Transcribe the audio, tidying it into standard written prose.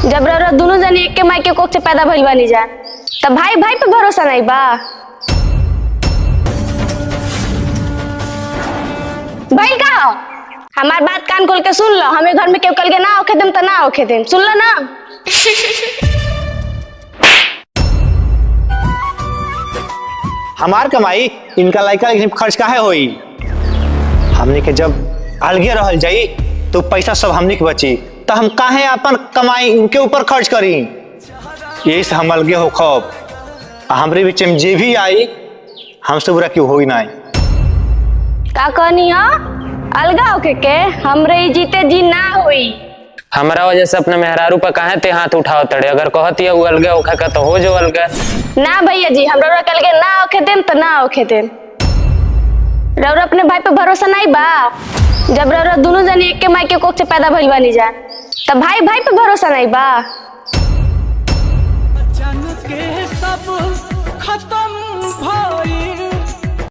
जब रउरा दोनों जनी एक के माई के कोख से पैदा भइल बानी जा तब भाई भाई पे भरोसा नहीं बा। भाई का हो? हमार बात कान खोल के सुन लो, हमें घर में केव कल के ना ओखे देम तो ना ओखे देम, सुन लो ना। हमार कमाई इनका लड़का लेकिन खर्च काहे होई? हमने के जब अलगे रहल जाई तो पैसा सब हमने के बची, तो हम काहे अपन कमाई इनके ऊपर खर्च करी? यही से हम अलगे हो खब। हमरे बीच में जे भी आई हमसे बुरा क्यों होई ना। का कहनी हो? अलगा होके के हमरे जीते जी ना होई। हमारा वजह से अपने मेहरारू पर काहे ते हाथ उठाओ तड़े? अगर कहती है वो अलगे ओखा का तो हो जो अलगे। ना भैया जी, हम रउरा कल के ना ओखे देम तो ना ओखे देम। रउरा अपने भाई पे भरोसा नहीं बा। जब रउरा दोनों जनी एक के माई के कोख से पैदा भइल बानी जा तब भाई भाई पे भरोसा नहीं बा।